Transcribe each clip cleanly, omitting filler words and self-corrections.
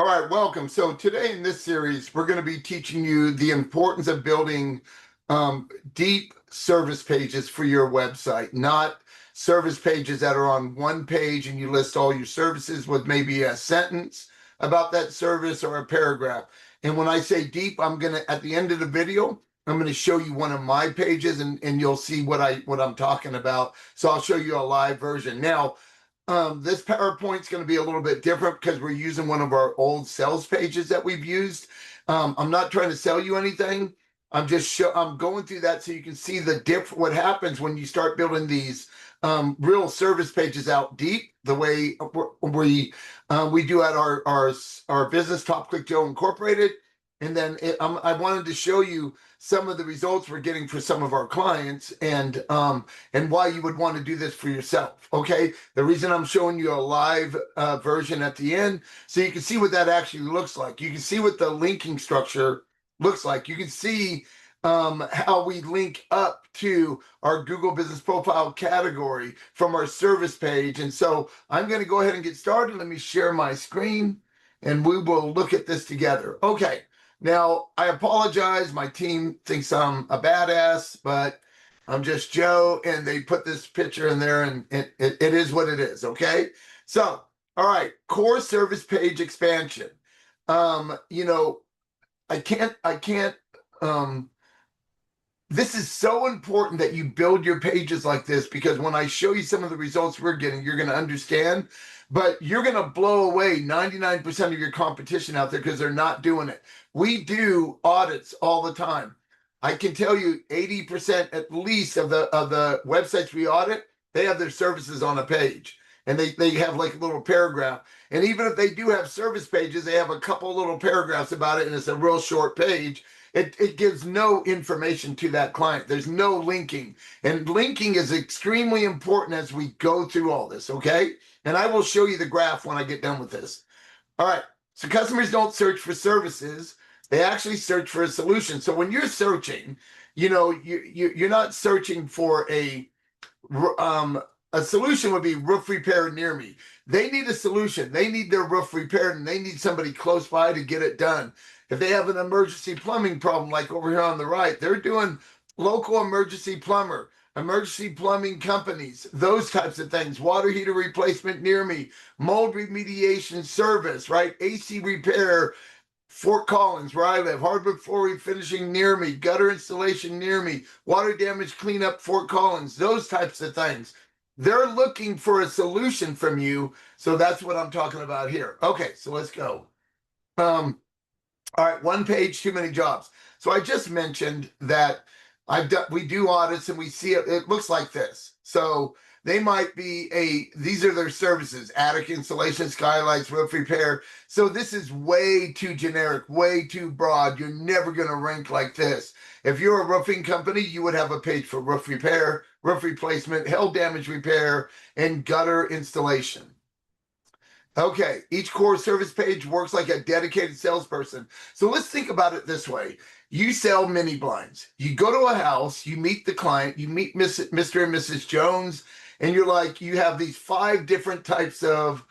All right, welcome. So today in this series, we're going to be teaching you the importance of building deep service pages for your website, not service pages that are on one page and you list all your services with maybe a sentence about that service or a paragraph. And when I say deep, at the end of the video, I'm going to show you one of my pages and you'll see what I'm talking about. So I'll show you a live version. Now, this PowerPoint's going to be a little bit different because we're using one of our old sales pages that we've used. I'm not trying to sell you anything. I'm going through that so you can see what happens when you start building these real service pages out deep, the way we do at our business, Top Click Joe Incorporated. And then I wanted to show you some of the results we're getting for some of our clients and why you would want to do this for yourself. Okay, the reason I'm showing you a live version at the end, so you can see what that actually looks like. You can see what the linking structure looks like. You can see how we link up to our Google Business Profile category from our service page. And so I'm going to go ahead and get started. Let me share my screen and we will look at this together. Okay. Now, I apologize. My team thinks I'm a badass, but I'm just Joe, and they put this picture in there, and it is what it is, okay? So, all right, core service page expansion. I can't, this is so important that you build your pages like this, because when I show you some of the results we're getting, you're going to understand, but you're going to blow away 99% of your competition out there because they're not doing it. We do audits all the time. I can tell you 80% at least of the websites we audit, they have their services on a page and they have like a little paragraph. And even if they do have service pages, they have a couple little paragraphs about it and it's a real short page. It gives no information to that client. There's no linking. And linking is extremely important as we go through all this, okay? And I will show you the graph when I get done with this. All right, so customers don't search for services. They actually search for a solution. So when you're searching, you're not searching for a solution would be roof repair near me. They need a solution. They need their roof repaired and they need somebody close by to get it done. If they have an emergency plumbing problem, like over here on the right, they're doing local emergency plumber, emergency plumbing companies, those types of things, water heater replacement near me, mold remediation service, right? AC repair, Fort Collins, where I live, hardwood floor refinishing near me, gutter installation near me, water damage cleanup, Fort Collins, those types of things. They're looking for a solution from you. So that's what I'm talking about here. Okay, so let's go. All right, one page, too many jobs. So I just mentioned that we do audits and we see it looks like this. So they might be these are their services: attic installation, skylights, roof repair. So this is way too generic, way too broad. You're never going to rank like this. If you're a roofing company, you would have a page for roof repair, roof replacement, hail damage repair, and gutter installation. Okay, each core service page works like a dedicated salesperson. So let's think about it this way. You sell mini blinds. You go to a house, you meet the client, you meet Mr. and Mrs. Jones, and you have these 5 different types of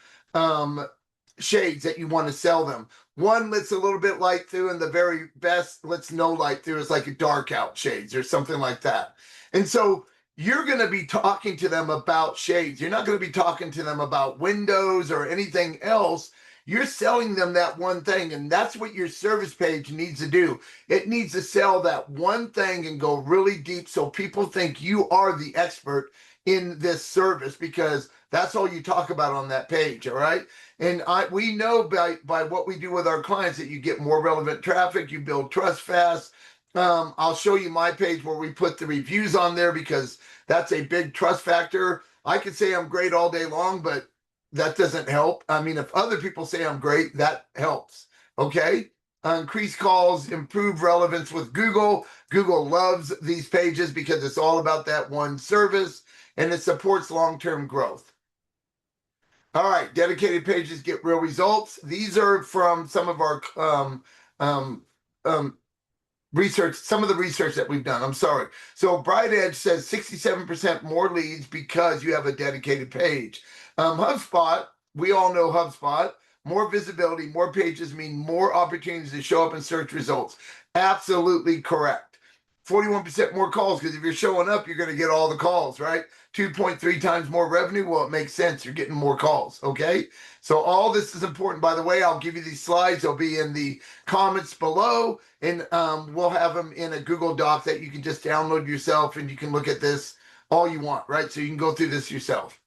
shades that you want to sell them. One lets a little bit light through, and the very best lets no light through, is like a dark out shades or something like that. And so you're going to be talking to them about shades. You're not going to be talking to them about windows or anything else. You're selling them that one thing, and that's what your service page needs to do. It needs to sell that one thing and go really deep so people think you are the expert in this service, because that's all you talk about on that page, all right? And we know by what we do with our clients that you get more relevant traffic, you build trust fast. I'll show you my page where we put the reviews on there, because that's a big trust factor. I could say I'm great all day long, but that doesn't help. I mean, if other people say I'm great, that helps. Okay. Increase calls, improve relevance with Google. Google loves these pages because it's all about that one service and it supports long-term growth. All right. Dedicated pages get real results. These are from some of our research, some of the research that we've done. I'm sorry. So Bright Edge says 67% more leads because you have a dedicated page. HubSpot, we all know HubSpot. more visibility, more pages mean more opportunities to show up in search results. Absolutely correct. 41% more calls, because if you're showing up, you're going to get all the calls, right? 2.3 times more revenue. Well, it makes sense. You're getting more calls. Okay. So all this is important. By the way, I'll give you these slides. They'll be in the comments below, and we'll have them in a Google Doc that you can just download yourself, and you can look at this all you want, right? So you can go through this yourself.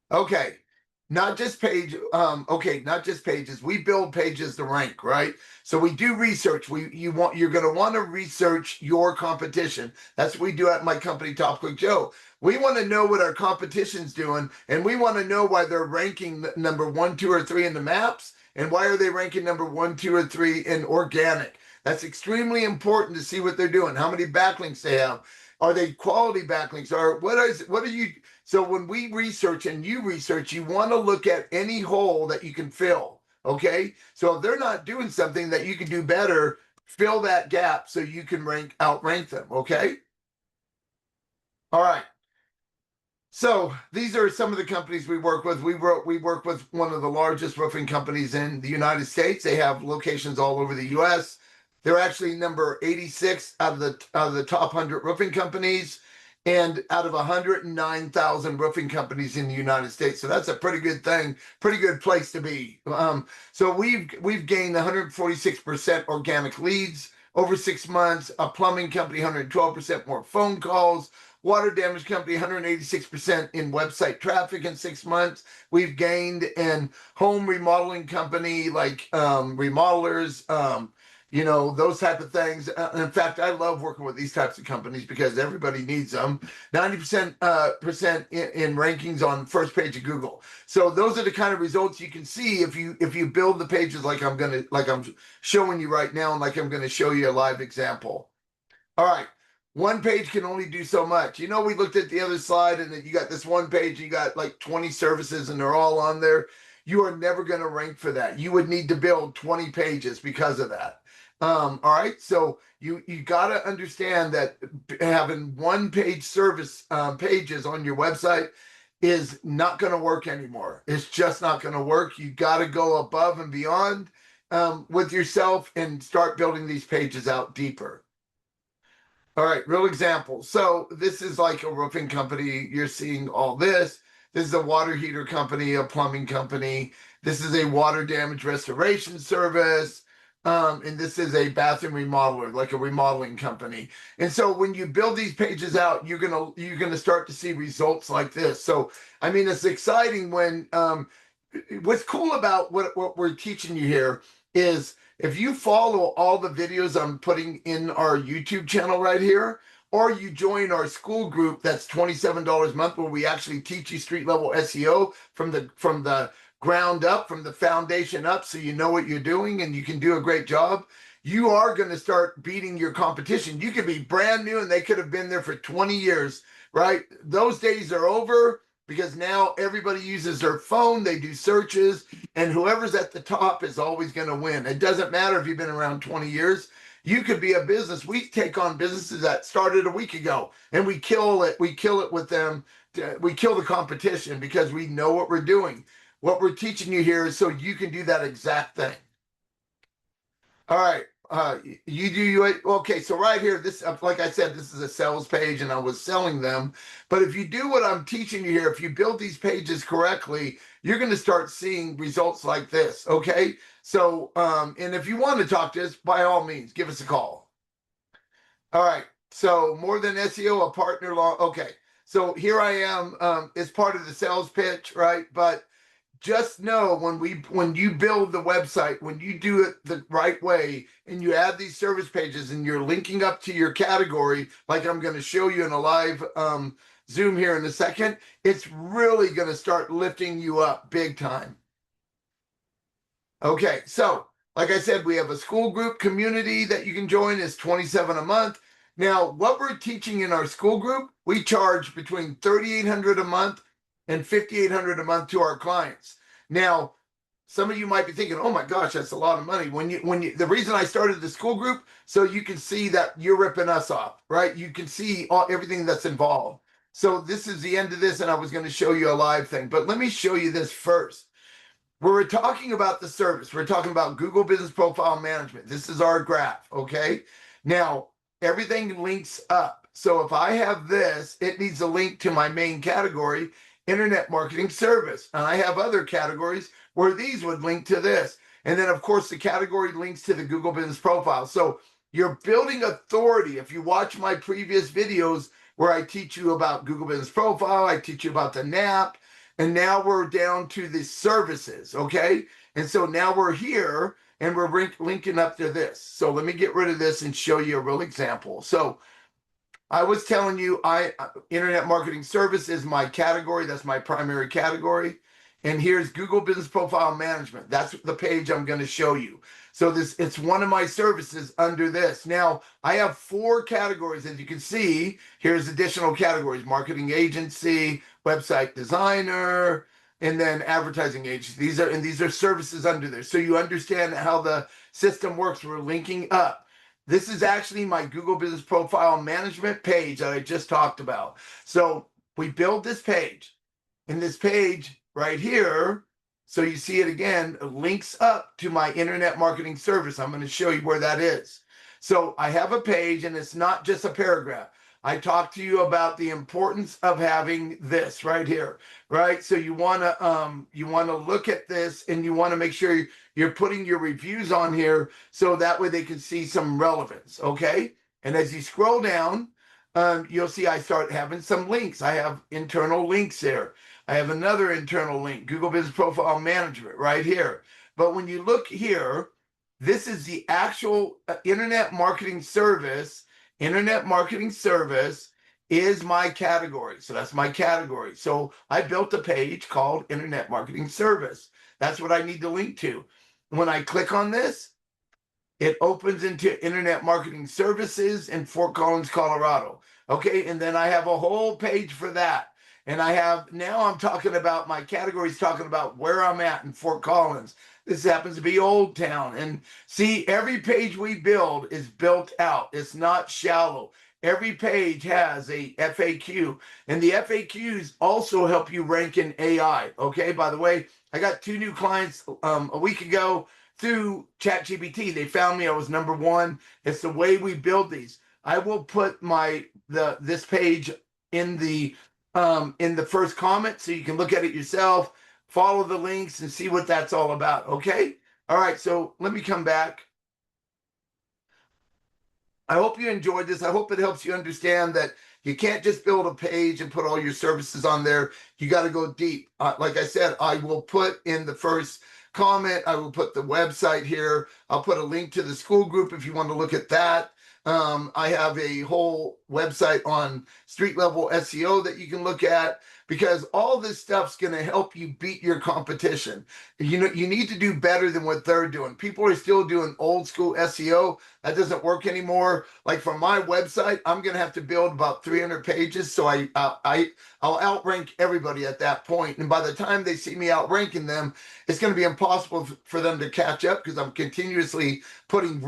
Okay. Not just not just pages. We build pages to rank, right? So we do research. You're gonna want to research your competition. That's what we do at my company, Top Quick Joe. We want to know what our competition's doing, and we want to know why they're ranking number 1, 2, or 3 in the maps, and why are they ranking number 1, 2, or 3 in organic. That's extremely important to see what they're doing, how many backlinks they have. Are they quality backlinks? Or what are you? So when we research and you research, you want to look at any hole that you can fill. Okay. So if they're not doing something that you can do better, fill that gap so you can outrank them. Okay. All right. So these are some of the companies we work with. We work with one of the largest roofing companies in the United States. They have locations all over the U.S. They're actually number 86 out of the top 100 roofing companies, and out of 109,000 roofing companies in the United States. So that's a pretty good thing, pretty good place to be. So we've gained 146% organic leads over 6 months. A plumbing company, 112% more phone calls. Water damage company, 186% in website traffic in 6 months. We've gained in home remodeling company, like remodelers, those type of things. In fact, I love working with these types of companies because everybody needs them. 90% in rankings on first page of Google. So those are the kind of results you can see if you build the pages like I'm showing you right now, and like I'm going to show you a live example. All right. One page can only do so much. We looked at the other slide, and then you got this one page, you got like 20 services, and they're all on there. You are never going to rank for that. You would need to build 20 pages because of that. All right. So you got to understand that having one page service pages on your website is not going to work anymore. It's just not going to work. You got to go above and beyond with yourself and start building these pages out deeper. All right, real example. So this is like a roofing company. You're seeing all this. This is a water heater company, a plumbing company. This is a water damage restoration service. And this is a bathroom remodeler, like a remodeling company. And so when you build these pages out, you're gonna start to see results like this. So I mean, it's exciting when what's cool about what we're teaching you here is, if you follow all the videos I'm putting in our YouTube channel right here, or you join our school group that's $27 a month, where we actually teach you street level SEO from the ground up, from the foundation up, so you know what you're doing and you can do a great job, you are going to start beating your competition. You could be brand new and they could have been there for 20 years, right? Those days are over, because now everybody uses their phone, they do searches, and whoever's at the top is always going to win. It doesn't matter if you've been around 20 years. You could be a business. We take on businesses that started a week ago, and we kill it. We kill it with them. We kill the competition because we know what we're doing. What we're teaching you here is so you can do that exact thing. All right. Okay, so right here, this, like I said, this is a sales page, and I was selling them. But if you do what I'm teaching you here, if you build these pages correctly, you're going to start seeing results like this. Okay, so and if you want to talk to us, by all means, give us a call. All right, so more than SEO, a partner law. Okay, so here I am. It's part of the sales pitch, right? But just know, when you build the website, when you do it the right way, and you add these service pages and you're linking up to your category, like I'm going to show you in a live Zoom here in a second, it's really going to start lifting you up big time. Okay, so like I said, we have a school group community that you can join. It's $27 a month. Now, what we're teaching in our school group, we charge between $3,800 a month and $5,800 a month to our clients. Now, some of you might be thinking, "Oh my gosh, that's a lot of money." The reason I started the school group, so you can see that you're ripping us off, right? You can see everything that's involved. So this is the end of this, and I was going to show you a live thing, but let me show you this first. we're talking about the service. We're talking about Google Business Profile Management. This is our graph, okay? Now, everything links up. So if I have this, it needs a link to my main category, Internet Marketing Service. And I have other categories where these would link to this. And then, of course, the category links to the Google Business Profile. So you're building authority. If you watch my previous videos where I teach you about Google Business Profile, I teach you about the NAP, and now we're down to the services, okay? And so now we're here and we're linking up to this. So let me get rid of this and show you a real example. So I was telling you, Internet Marketing Service is my category. That's my primary category. And here's Google Business Profile Management. That's the page I'm going to show you. So it's one of my services under this. Now, I have 4 categories. As you can see, here's additional categories: marketing agency, website designer, and then advertising agency. These are services under there. So you understand how the system works. We're linking up. This is actually my Google Business Profile Management page that I just talked about. So we build this page, and this page right here, so you see it again, links up to my Internet Marketing Service. I'm going to show you where that is. So I have a page, and it's not just a paragraph. I talked to you about the importance of having this right here, right? So you want to look at this, and you want to make sure you're putting your reviews on here, so that way they can see some relevance, okay? And as you scroll down, you'll see I start having some links. I have internal links there. I have another internal link, Google Business Profile Management, right here. But when you look here, this is the actual Internet Marketing Service. Internet Marketing Service is my category. So that's my category. So I built a page called Internet Marketing Service. That's what I need to link to. When I click on this, it opens into Internet Marketing Services in Fort Collins, Colorado. Okay, and then I have a whole page for that. And now I'm talking about my categories, talking about where I'm at in Fort Collins. This happens to be Old Town. And see, every page we build is built out. It's not shallow. Every page has a FAQ. And the FAQs also help you rank in AI. Okay, by the way, I got 2 new clients a week ago through ChatGPT. They found me. I was number 1. It's the way we build these. I will put this page in the first comment, so you can look at it yourself, follow the links, and see what that's all about. Okay. All right. So let me come back. I hope you enjoyed this. I hope it helps you understand that you can't just build a page and put all your services on there. You got to go deep. Like I said, I will put in the first comment, I will put the website here. I'll put a link to the school group if you want to look at that. I have a whole website on street level SEO that you can look at, because all this stuff's going to help you beat your competition. You need to do better than what they're doing. People are still doing old school SEO. That doesn't work anymore. Like for my website, I'm going to have to build about 300 pages. So I'll outrank everybody at that point. And by the time they see me outranking them, it's going to be impossible for them to catch up, because I'm continuously putting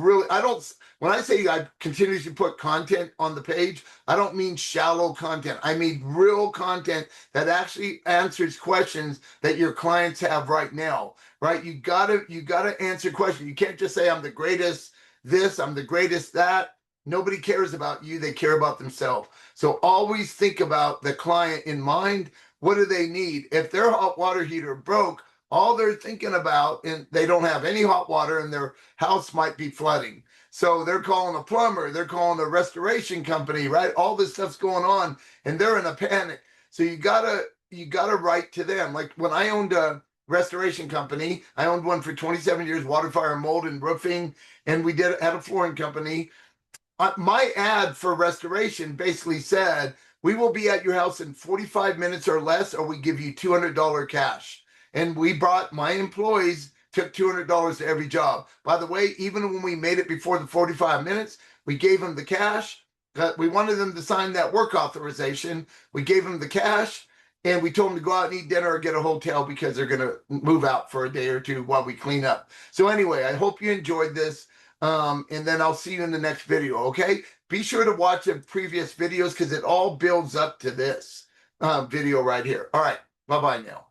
when I say I continuously put content on the page, I don't mean shallow content. I mean real content that actually answers questions that your clients have right now, right? You gotta answer questions. You can't just say I'm the greatest this, I'm the greatest that. Nobody cares about you. They care about themselves. So always think about the client in mind. What do they need? If their hot water heater broke, all they're thinking about, and they don't have any hot water and their house might be flooding. So they're calling a plumber, they're calling a restoration company, right? All this stuff's going on and they're in a panic. So you gotta write to them. Like when I owned a restoration company, I owned one for 27 years, water, fire, mold, and roofing, and we had a flooring company. My ad for restoration basically said, we will be at your house in 45 minutes or less, or we give you $200 cash. And my employees took $200 to every job. By the way, even when we made it before the 45 minutes, we gave them the cash. We wanted them to sign that work authorization. We gave them the cash, and we told them to go out and eat dinner or get a hotel, because they're going to move out for a day or 2 while we clean up. So anyway, I hope you enjoyed this. And then I'll see you in the next video, okay? Be sure to watch the previous videos, because it all builds up to this video right here. All right, bye-bye now.